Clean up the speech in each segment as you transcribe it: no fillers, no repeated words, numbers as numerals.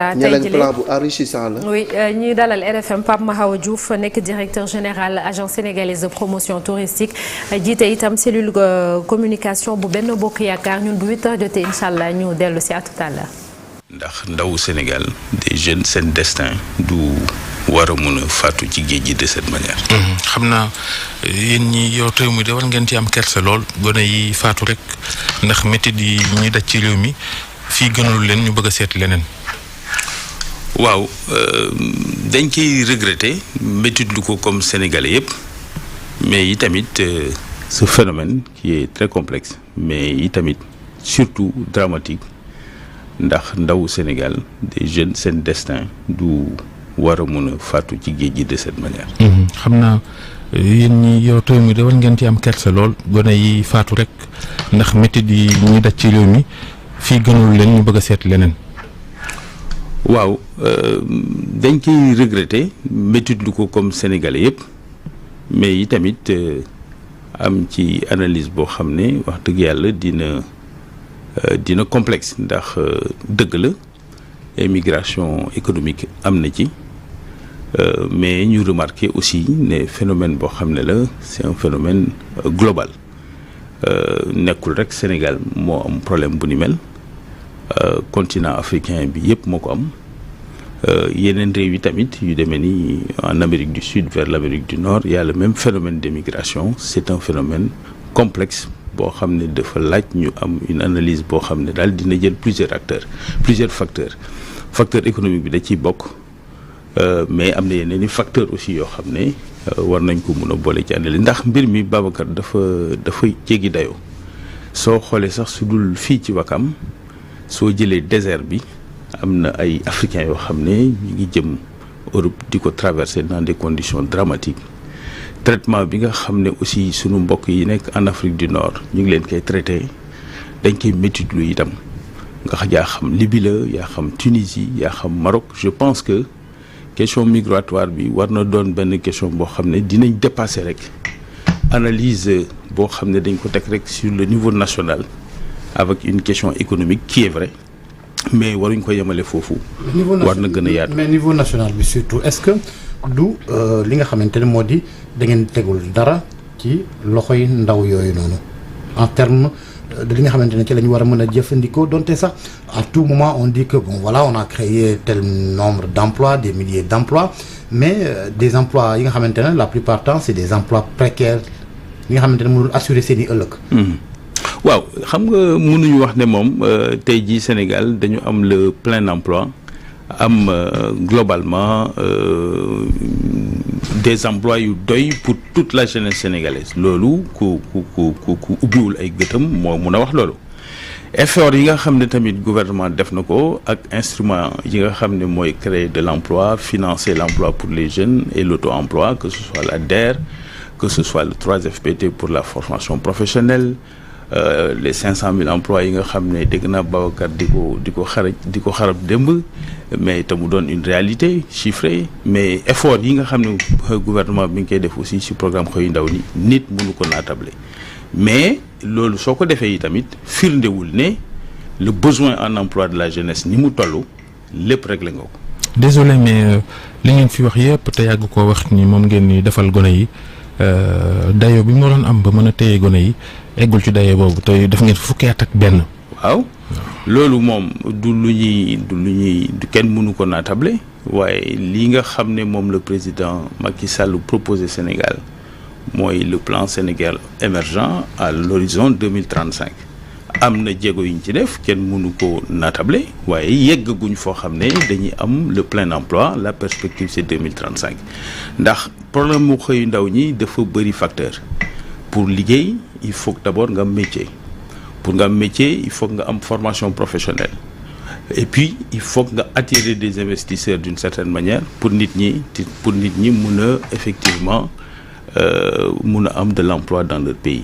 ñeneen plan bu enrichissant la. oui ñuy dalal RFM Pape Mahawa Diouf nekk directeur général agence sénégalaise de promotion touristique jiite itam cellule communication bu Benno Bokk Yaakaar ñun bu 8h jotee incha allah ñu dellu si à tout à l'heure. ndax ndawu Sénégal des jeunes seen destin du war a mun a faatu ci géej gi de cette manière. xam naa yéen ñi yow réew mi de war ngeen ci am kersa lool gone yi faatu rek ndax métit yi ñuy daj ci réew mi fii gënul leen ñu bëgg a seet leneen. waaw dañ koy regretter métit lu ko comme sénégalais yëpp mais yi tamit ce phénomène qui est très complexe mais yi tamit surtout dramatique ndax ndawu Sénégal des jeunes seen destin du war a mun a faatu ci géej gi de cette manière. xam naa yéen ñi yow réew mi de war ngeen ci am kersa lool gone yi faatu rek ndax métit yi ñuy daj ci réew mi fii gënul leen ñu bëgg a seet leneen. waaw dañ koy regretter métit lu ko comme sénégalais yëpp mais yi tamit am ci analyse boo xam ne wax dëgg yàlla dina complexe ndax dëgg la émigration économique am na ci mais ñu remarquer aussi ne phénomène boo xam ne la c'est un phénomène global nekkul rek Sénégal moo am problème bu ni mel. Continent africain bi yëpp moo ko am yeneen réew yi tamit yu demee ni en Amérique du Sud vers l'Amérique du Nord il y a le même phénomène d'émigration c'est un phénomène complexe boo xam ne dafa laaj ñu am une analyse boo xam ne daal dina jël plusieurs facteurs facteur économique bi da ciy bokk mais am na yeneen i facteurs aussi yoo xam ne war nañ ko mun a boole ci analyse ndax mbir mi Babacar dafa jéggi dayoo soo xoolee sax su dul fii ci Wakam soo jëlee désert bi am na ay africains yoo xam ne ñu ngi jëm Europe di ko traverser dans des conditions dramatiques traitement bi nga xam ne aussi sunu mbokk yi nekk en Afrique du Nord ñu ngi leen koy traité dañ koy métitlu itam nga yaa xam Libye la yaa xam Tunisie yaa xam Maroc je pense que question migratoire bi war na doon benn question boo xam ne dinañ dépasser rek analyse boo xam ne dañ ko teg rek sur le niveau national avec une question économique qui est vraie mais waruñ ko yemale foofu. war na gën a yaatu mais niveau national bi surtout est-ce que du li nga xamante ne moo di da ngeen tegul dara ci loxoy ndaw yooyu noonu en terme de li nga xamante ne ci la ñu war a mën a jëfandikoo donte sax à tout moment on dit que bon voilà on a créé tel nombre d'emplois des milliers d'emplois mais des emplois yi nga xamante ne la plupart du temps c'est des emplois précaires yi nga xamante ne mënul assurer seen i ëllëg. waaw xam nga mënuñu wax ne moom tey jii Sénégal dañu am le plein emploi am globalement des emplois yu doy pour toute la jeunesse sénégalaise loolu ku ubbiwul ay gëtam moo mun a wax loolu effort yi nga xam ne tamit gouvernement def na ko ak instrument yi nga xam ne mooy créer de l'emploi financer l'emploi pour les jeunes et l'auto-emploi que ce soit la DER que ce soit le 3FPT pour la formation professionnelle les 500 000 emplois yi nga xam ne dégg naa Babacar di ko xarab démb mais te mu doon une réalité chiffrée mais effort yi nga xam ne gouvernement bi ngi koy def aussi ci programme xëyu ndaw ni nit mënu ko naatable mais loolu soo ko defee yi tamit firndewul ne le besoin en emploi de la jeunesse ni mu toll lépp réglé nga ko. désolé mais li ngeen fi wax yëpp te yàgg koo wax ni moom ngeen ni defal gone yi dayo bi mu doon am ba mën a téye gone yi eggul ci dayo boobu te def ngeen fukki at ak benn. waaw loolu moom du kenn mënu ko naatable waaye lii nga xam ne moom le président Macky Sall proposé Sénégal mooy le plan Sénégal émergent à l'horizon 2035 am na jéego yu ñu ci def kenn mënu ko naatable waaye yeggaguñ foo xam ne dañuy am le plein emploi la perspective c'est 2035 ndax problème mu xëyu ndaw ñi dafa bëri facteur pour liggéey il faut que d'abord nga am métier pour nga am métier il faut que nga am formation professionnelle et puis il faut que nga attirer des investisseurs d'une certaine manière pour nit ñi mun a effectivement mun a am de l'emploi dans leur pays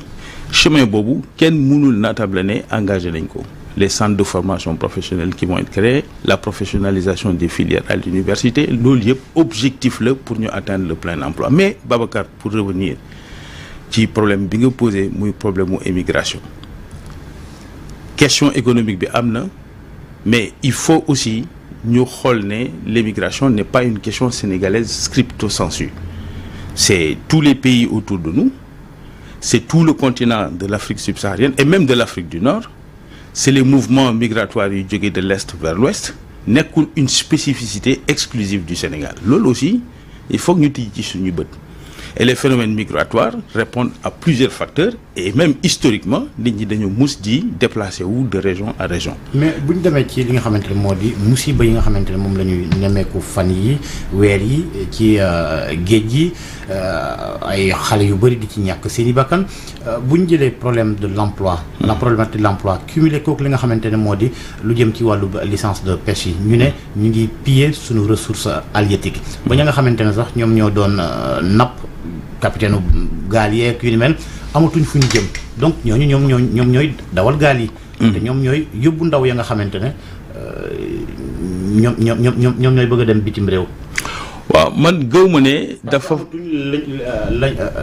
chemin boobu kenn mënul naatable ne engagé nañ ko les centres de formation professionnelle qui vont être créés la professionnalisation des filières à l'université loolu yëpp objectif la pour ñu atteindre le plein emploi mais Babacar pour revenir ci problème bi nga posé muy problème mu émigration question économique bi am na mais il faut aussi ñu xool ne l'immigration n'est pas une question sénégalaise stricto sensu. C'est tous les pays autour de nous, c'est tout le continent de l'Afrique subsaharienne et même de l'Afrique du Nord. C'est les mouvements migratoires yu jóge de l'Est vers l'Ouest. Nekkul une spécificité exclusive du Sénégal. Loolu aussi il faut que ñu tijji ci suñu bët. Et les phénomènes migratoires répondent à plusieurs facteurs et même historiquement nit ñi dañu mus di déplacer wu de région à région. mais bu ñu demee ci li nga xamante ne moo di musiba yi nga xamante ne moom la ñuy nemmeeku fan yi weer yi ci géej gi ay xale yu bëri di ci ñàkk seen i bakkan bu ñu jëlee problème de l'emploi la problématique de l'emploi cumulé kooku li nga xamante ne moo di lu jëm ci wàllu licence de pêche yi ñu ne ñu ngi piller suñu ressource halieutique ba ña nga xamante ne sax ñoom ñoo doon napp capitaine gaal yeeg yu ni mel amatuñ fu ñu jëm donc ñoom ñooy dawal gaal yi. te ñoom ñooy yóbbu ndaw ya nga xamante ne ñoom ñooy bëgg a dem bitim réew. waaw man gëw ma ne dafa.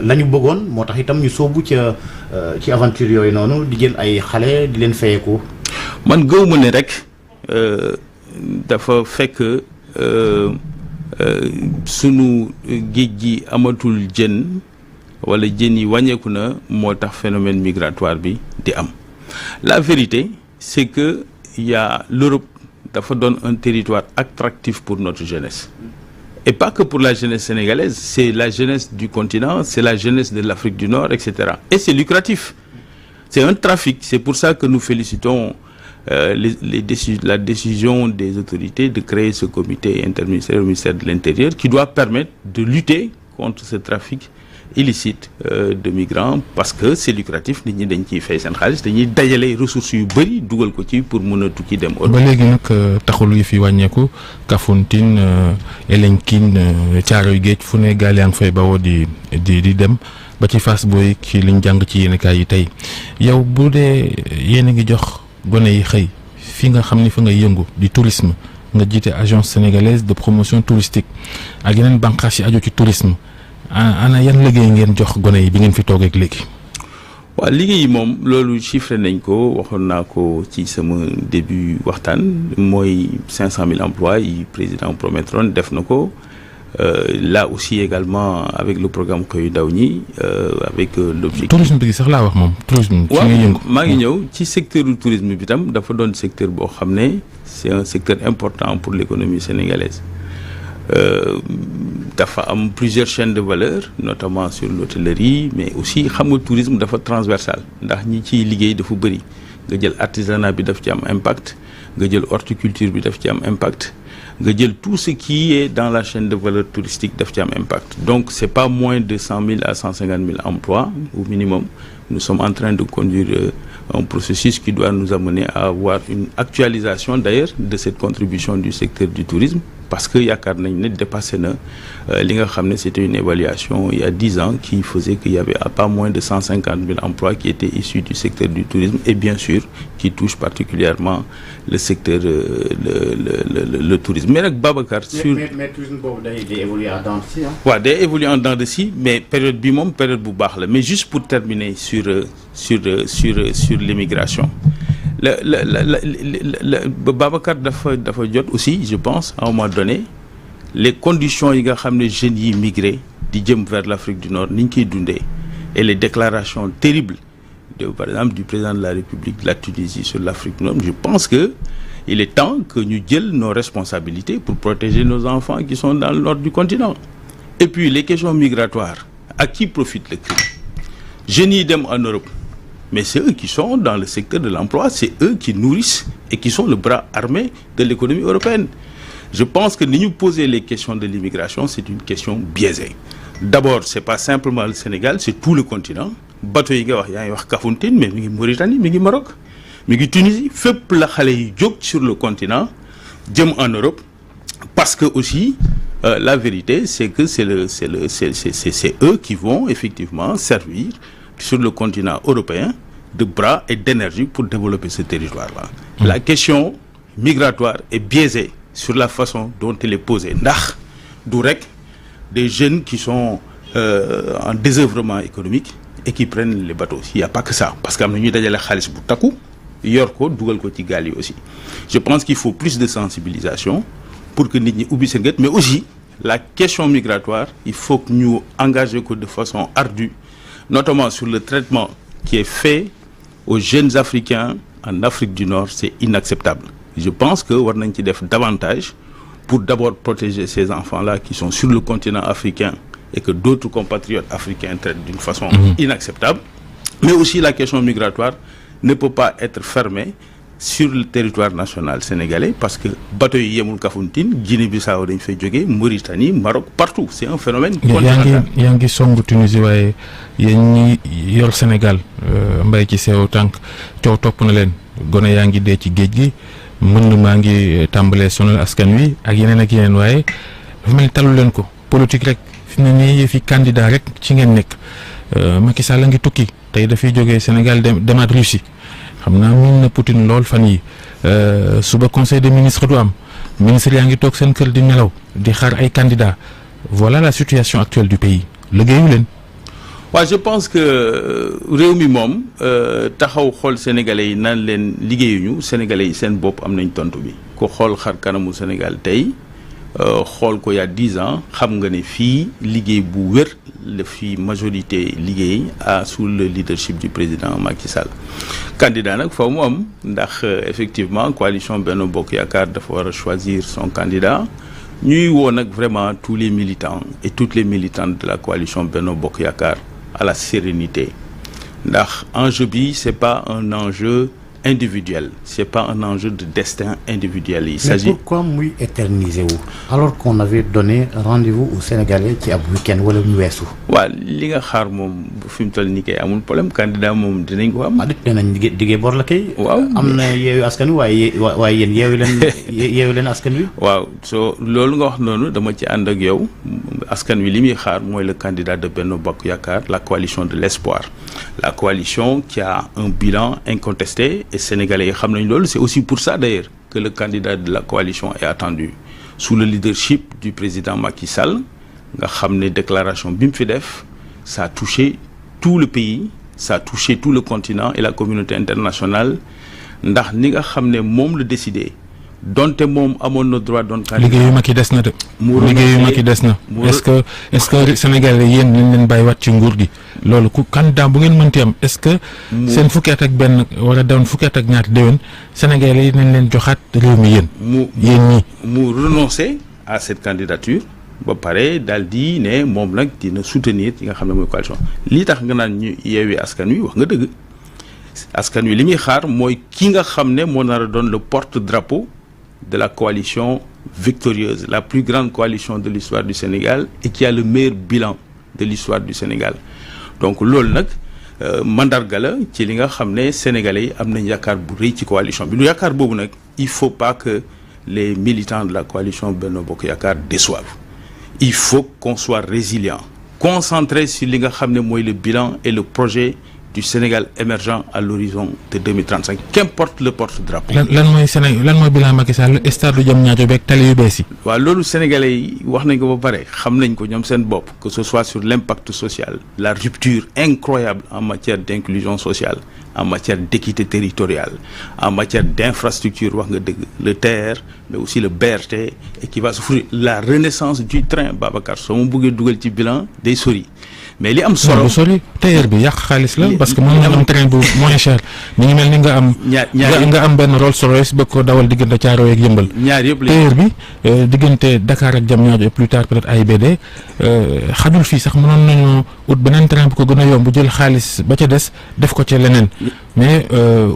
la ñu bëggoon moo tax itam ñu sóobu ci aventure yooyu noonu di jël ay xale di leen fayeeku. man gëw ma ne rek dafa fekk. sunu géej gi amatul jën wala jën yi wàññeeku na moo tax phénomène migratoire bi di am la vérité c'est que l'Europe dafa doon un territoire attractif pour notre jeunesse et pas que pour la jeunesse sénégalaise, c'est la jeunesse du continent, c'est la jeunesse de l'Afrique du Nord, etc. Et c'est lucratif, c'est un trafic. C'est pour ça que nous félicitons la décision des autorités de créer ce comité interministériel au ministère de l'Intérieur qui doit permettre de lutter contre ce trafic illicite de migrants parce que c'est lucratif. Nit ñi dañ ciy fay seen xaalis dañuy dajale ressources yu bëri dugal ko ci pour mën a tukki dem. ba léegi nag taxul yi fi wàññeeku Kafountine Elinkine Caaroy Géej fu ne gaal yaa ngi fay bawoo di dem ba ci Fass Boye ci liñ jàng ci yéenekaay yi tey yow bu dee yéen a ngi jox gone yi xëy fi nga xam ni fa ngay yëngu di tourisme nga jiite agence sénégalaise de promotion touristique ak yeneen bànqaas yi aju ci tourisme. ana yan liggéey ngeen jox gone yi bi ngeen fi toogee ak léegi. waaw liggéey yi moom loolu chiffré nañ ko waxoon naa ko ci sama début waxtaan mooy 500 000 emplois yi président promettroon def na ko là aussi également avec le programme Xëyu Ndaw ñi avec l'objectif. tourisme bi sax laa wax moom tourisme. waaw maa ngi ñëw ci secteur du tourisme bi tam dafa doon secteur boo xam ne c'est un secteur important pour l'économie sénégalaise. Dafa am plusieurs chaînes de valeur notamment sur l'hôtellerie mais aussi xam nga tourisme dafa transversal ndax ñi ciy liggéey dafa bëri nga jël artisanat bi daf ci am impact nga jël horticulture bi daf ci am impact nga jël tout ce qui est dans la chaîne de valeur touristique daf ci am impact donc c'est pas moins de 100 000 à 150 000 emplois au minimum. Nous sommes en train de conduire un processus qui doit nous amener à avoir une actualisation d'ailleurs de cette contribution du secteur du tourisme parce que yaakaar nañ ne dépassé na li nga xam ne c'était une évaluation il y a 10 ans qui faisait qu'il y avait pas moins de 150 000 emplois qui étaient issus du secteur du tourisme et bien sûr qui touchent particulièrement le secteur le tourisme mais nag Babacar sur mais tourisme boobu day évoluer en dents de scie waaw day évoluer en dents de scie mais période bi moom période bu baax la mais juste pour terminer sur l'immigration Babacar dafa jot aussi je pense à un moment donné les conditions yi nga xam ne jeunes yi migré di jëm vers l'Afrique du Nord ni ñu koy dundee et les déclarations terribles par exemple du président de la République de la Tunisie sur l'Afrique du Nord je pense que il est temps que ñu jël nos responsabilités pour protéger nos enfants qui sont dans le nord du continent et puis les questions migratoires à qui profite le crime jeunes yi dem en Europe mais c'est eux qui sont dans le secteur de l'emploi, c'est eux qui nourrissent et qui sont le bras armé de l'économie européenne. Je pense que ni ñu poser les questions de l'immigration, c'est une question biaisée. D'abord, c'est pas simplement le Sénégal, c'est tout le continent. Bateau yi nga wax yaa ngi wax Kafountine mais mi ngi Mauritanie, mi ngi Maroc, mi ngi Tunisie, fépp la xale yi jóg sur le continent jëm en Europe parce que aussi la vérité c'est que c'est eux qui vont effectivement servir sur le continent européen de bras et d'énergie pour développer ce territoire-là. La question migratoire est biaisée sur la façon dont elle est posée. Ndax du rek des jeunes qui sont en désœuvrement économique et qui prennent les bateaux. Il n'y a pas que ça parce que am na ñuy dajale xaalis bu takku yor ko dugal ko ci gaal yi aussi je pense qu'il faut plus de sensibilisation pour que nit ñi ubbi seen gët mais aussi la question migratoire il faut que ñu engager ko de façon ardue notamment sur le traitement qui est fait aux jeunes Africains en Afrique du Nord c'est inacceptable je pense que war nañ ci def davantage pour d'abord protéger ces enfants-là qui sont sur le continent africain et que d'autres compatriotes africains traitent d'une façon inacceptable mais aussi la question migratoire ne peut pas être fermée sur le territoire national sénégalais parce que bateau yi yemul Kafountine Guinée-Bissau dañ fay jógee Mauritanie Maroc partout c'est un phénomène continental yaa ngi songu Tunisie waaye yéen ñi yor Sénégal mbay ci sew tànk coow topp na leen gone yaa ngi dee ci géej gi mën maa ngi tàmbalee sonal askan wi ak yeneen waaye dafa mel ni talu leen ko politique rek fi mu ne nii fi candidat rek ci ngeen nekk Macky Sall la ngi tukki tey dafay jógee Sénégal demaat Russie xam naa mun na Poutine lool fan yi suba conseil des ministres du am ministre yaa ngi toog seen kër di nelaw di xaar ay candidats voilà la situation actuelle du pays liggéeyu leen. waaw je pense que réew mi moom taxaw xool sénégalais yi naan leen liggéeyuñu sénégalais yi seen bopp am nañ tontu bi ko xool xar kanamu Sénégal tey xool ko il y a 10 ans xam nga ne fii liggéey bu wér la fii majorité liggéey sous le leadership du président Macky Sall candidat nag faaw mu am ndax effectivement coalition Benno Bokk Yaakaar dafa war a choisir son candidat ñuy woo nag vraiment tous les militants et toutes les militantes de la coalition Benno Bokk Yaakaar à la sérénité ndax enjeu bi c'est pas un enjeu individuel c'est pas un enjeu de destin individuel il s'agit. Mais pourquoi muy éterniser wu alors qu'on avait donné rendez-vous aux Sénégalais ci ab week-end wala ñu weesu. waaw li nga xaar moom fi mu toll nii kay amul problème candidat moom dinañ ko am. dinañ diggee bor la kay. waaw am na yeewu askan wi waaye yéen yeewu leen askan wi. waaw soo loolu nga wax noonu dama ci ànd ak yow askan wi li muy xaar mooy le candidat de Benno Bokk Yaakaar la coalition de l'espoir la coalition qui a un bilan incontesté. Et Sénégalais yi xam nañ loolu c'est aussi pour ça d'ailleurs que le candidat de la coalition est attendu sous le leadership du président Macky Sall nga xam ne déclaration bi mu fi def ça a touché tout le pays ça a touché tout le continent et la communauté internationale ndax ni nga xam ne moom la décidé donte moom amoon na droit doon candidat liggéeyu Macky des na de liggéeyu Macky des na est-ce que Sénégalais yéen nañ leen bàyyiwaat ci nguur gi loolu ku candidat bu ngeen mënti am est-ce que seen fukki at ak benn war a doon fukki at ak ñaari déwén Sénégalais yi nañ leen joxaat réew mi yéen ñi mu renoncer à cette candidature ba pare daal di ne moom nag dina soutenir yi nga xam ne mooy coalition lii tax nga naan ñu yeewee askan wi wax nga dëgg askan wi li muy xaar mooy ki nga xam ne moo nar a doon le porte-drapeau de la coalition victorieuse la plus grande coalition de l'histoire du Sénégal et qui a le meilleur bilan de l'histoire du Sénégal donc loolu nag mandarga la ci li nga xam ne sénégalais yi am nañ yaakaar bu rëy ci coalition bi lu yaakaar boobu nag il faut pas que les militants de la coalition Benno Bokk Yaakaar déçoivent il faut qu'on soit résilient concentré sur li nga xam ne mooy le bilan et le projet du Sénégal émergent à l'horizon de 2035 qu'importe le porte-drapeau. lan mooy bilan Macky Sall stade du Diamniadio beeg tali yu bees yi. waaw loolu sénégalais yi wax nañ ko ba pare xam nañ ko ñoom seen bopp que ce soit sur l'impact social la rupture incroyable en matière d'inclusion sociale en matière d'équité territoriale en matière d'infrastructure wax nga dëgg le TER mais aussi le BRT et qui va s'offrir la renaissance du train Babacar soo ma bëggee dugal ci bilan day sori. mais li am solo sori TER bi yàq xaalis la parce que mën nga am train bu moins cher mi ngi mel ni nga am nga am benn Rolls-Royce bëgg ko dawal diggante Thiaroye ak Yeumbeul ñaar yëpp TER bi diggante Dakar ak Diamniadio et plus tard peut-être AIBD xajul fii sax mënoon nañu ut beneen train bu ko gën a yomb bu jël xaalis ba ca des def ko ca leneen mais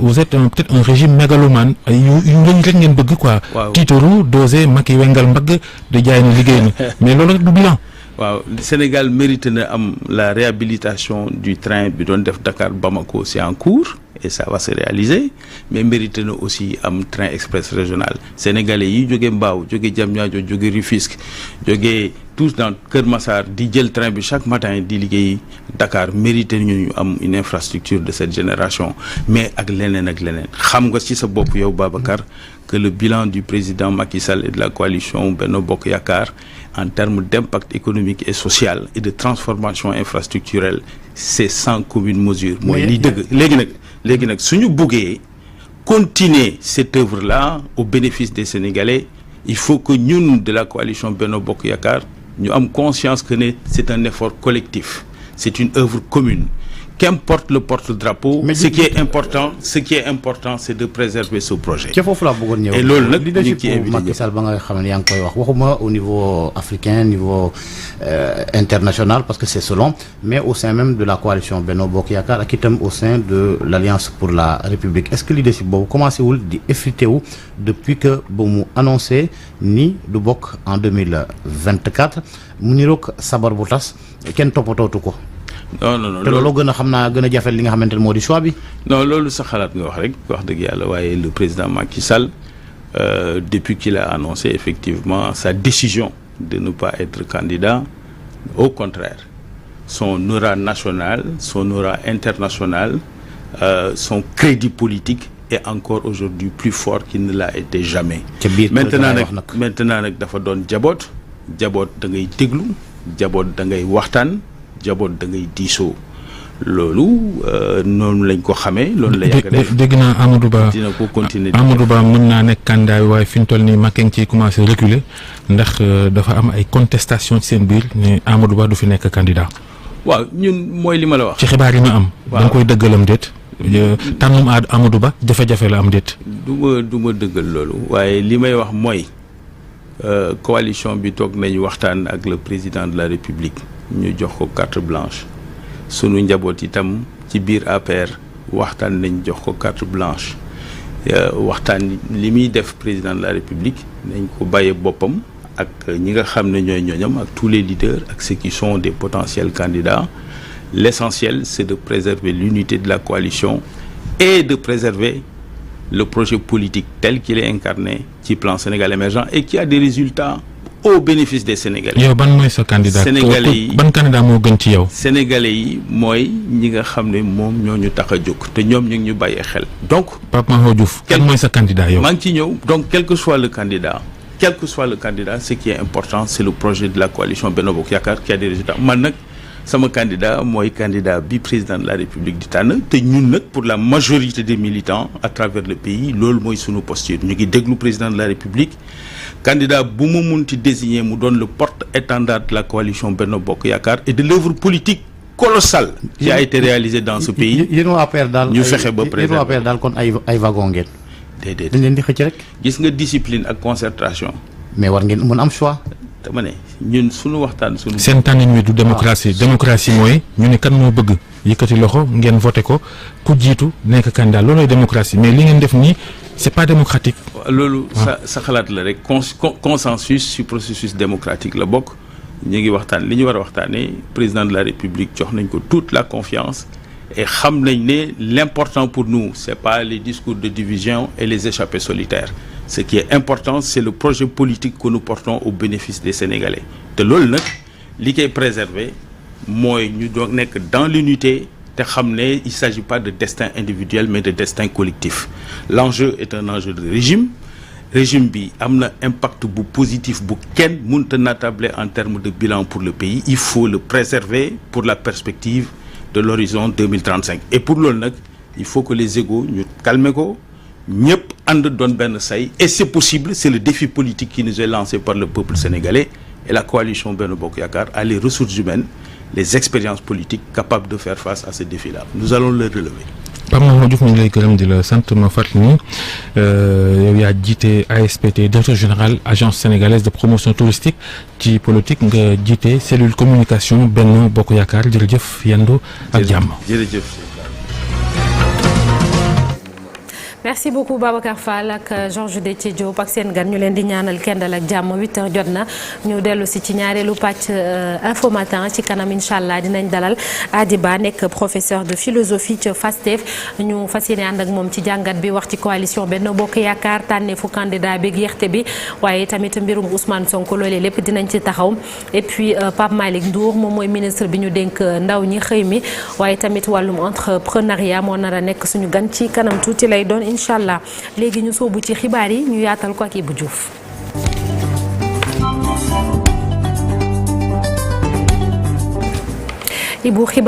vous êtes peut-être un régime mégalomane yu ngeen rek ngeen bëgg quoi tiitaru dosé Macky wengal mbagg di jaay na liggéey na mais loolu rek du bilan waaw Sénégal mérite na am la réhabilitation du train bi doon def Dakar Bamako c'est en cours et ça va se réaliser mais mérite na aussi am train express régional sénégalais yi jóge Mbao jóge Diamniadio jóge Rufisque jóge tous dans Kër Massar di jël train bi chaque matin di liggéey Dakar mérite ñu am une infrastructure de cette génération mais ak leneen xam nga ci sa bopp yow Babacar que le bilan du président Macky Sall et de la coalition Benno Bokk Yaakaar en termes d'impact économique et social et de transformation infrastructurelle c'est sans commune mesure mooy liy dëgg léegi nag suñu buggee continuer cette œuvre-là au bénéfice des Sénégalais, il faut que ñun de la coalition Benno Bokk Yakaar ñu am conscience que ne c'est un effort collectif, c'est une œuvre commune. Qu'importe le porte-drapeau, ce qui est important, c'est de préserver ce projet. ca foofu laa bëggoon ñëw. Et loolu nag leadership Macky Sall ba nga xam ne yaa ngi koy wax waxuma au niveau africain, niveau international, parce que c'est selon, mais au sein même de la coalition Benno Bokk Yakaar ak itam au sein de l'Alliance pour la République. Est-ce que leadership boobu commencé wul di effrité wu depuis que ba mu annoncé ni du bokk en 2024 mu niroog sabar bu tas kenn toppatootu ko. non te loolu gën a xam naa gën a jafel li nga xamante ne moo di choix bi. non loolu sa xalaat nga wax rek wax dëgg yàlla waaye le président Macky Sall depuis qu'il a annoncé effectivement sa décision de ne pas être candidat, au contraire son aura national, son aura international, son crédit politique est encore aujourd'hui plus fort qu'il ne l'a été jamais. maintenant nag dafa doon jaboot da ngay déglu jaboot da ngay waxtaan jaboot da ngay diisoo loolu noonu lañ ko xamee loolu la yàgg def dégg naa Amadou Ba dina ko continuer Amadou Ba mën naa nekk candidat waaye fi ñu toll nii Macky ngi ciy commencé reculer ndax dafa am ay contestation ci seen biir ne Amadou Ba du fi nekk candidat. waaw ñun mooy li ma la wax. ci xibaar yi ma am. da nga koy dëggalam déet. tànnum Amadou Ba jafe-jafe la am déet. du ma dëggal loolu waaye li may wax mooy coalition bi toog nañu waxtaan ak le président de la République ñu jox ko carte blanche sunu njaboot itam ci biir APR waxtaan nañ jox ko carte blanche waxtaan li muy def président de la République nañ ko bàyyee boppam ak ñi nga xam ne ñooy ñooñam ak tous les leaders ak ceux qui sont des potentiels candidats. L'essentiel, c'est de préserver l'unité de la coalition et de préserver le projet politique tel qu'il est incarné ci plan Sénégal émergent et qui a des résultats au bénéfice des Sénégalais. yow ban mooy sa candidat Sénégalais yi ban candidat moo gën ci yow. Sénégalais yi mooy ñi nga xam ne moom ñoo ñu tax a jóg te ñoom ñu ngi ñu bàyyee xel. donc Pape Mahawa Diouf kan mooy sa candidat yow. maa ngi ci ñëw donc quel que soit le candidat ce qui est important c'est le projet de la coalition Benno Bokk Yakaar qui a des résultats man nag. sama candidat mooy candidat bi président de la République di tànn te ñun nag pour la majorité des militants à travers le pays loolu mooy sunu posture ñu ngi déglu président de la République candidat bu mu munti désigner mu doon le porte-étendard de la coalition Benno Bokk Yakaar et de l'œuvre politique colossale qui a été réalisée dans ce pays. yéen waa APR daal ñu fexe ba préserver yéen waa APR daal kon ay wagon ngeen. déedéet dañ leen di xëcc rek. gis nga discipline ak concertation. mais war ngeen mën am choix. dama ne ñun suñu waxtaan suñu. seen tànnin wi du démocratie démocratie mooy ñu ne kan moo bëgg yëkkati loxo ngeen voté ko ku jiitu nekk candidat loolooy démocratie mais li ngeen def nii c'est pas démocratique. loolu sa xalaat la rek consensus sur processus démocratique la bokk ñu ngi waxtaan li ñu war a waxtaanee président de la République jox nañ ko toute la confiance et xam nañ ne l'important pour nous c'est pas les discours de division et les échappées solitaires. Ce qui est important, c'est le projet politique que nous portons au bénéfice des Sénégalais. te loolu nag li koy préserver mooy ñu doon nekk dans l'unité te xam ne il s'agit pas de destin individuel mais de destin collectif. L'enjeu est un enjeu de régime bi am na impact bu positif bu kenn mënta natable en termes de bilan pour le pays. Il faut le préserver pour la perspective de l'horizon 2035 et pour loolu nag il faut que les égos ñu calmer ko. ñëpp ànd doon benn say et c'est possible c'est le défi politique qui nous est lancé par le peuple sénégalais et la coalition Benno Bokk Yakaar a les ressources humaines les expériences politiques capables de faire face à ce défi-là nous allons le relever. Pape Mahawa Diouf ñu ngi lay gërëm di la sant ma fàttali ni yow yaa jiite ASPT directeur général agence sénégalaise de promotion touristique ci politique nga jiite cellule communication Benno Bokk Yakaar jërëjëf yendu ak jàmm. jërëjëf. merci beaucoup Babacar Fall ak Georges Déthié Diop ak seen gan ñu leen di ñaanal kendal ak jàmm 8h jot na ñu dellu si ci ñaareelu pàcc info matin ci kanam incha allah dinañ dalal Adiba nekk professeur de philosophie ca FASTEF ñu fas yéene ànd ak moom ci jàngat bi wax ci coalition Benno Bokk Yaakaar tànneefu candidat bi yéexte bi waaye tamit mbirum Ousmane Sonko loolee lépp dinañ ci taxaw et puis Pape Malick Ndour moom mooy ministre bi ñu dénk ndaw ñi xëy mi waaye tamit wàllum entrepreneuriat moo nar a nekk suñu gan ci kanam tuuti lay doon incha allah léegi ñu soobu ci xibaar yi ñu yaatal ko ak Ibou Diouf. Ibou xibaar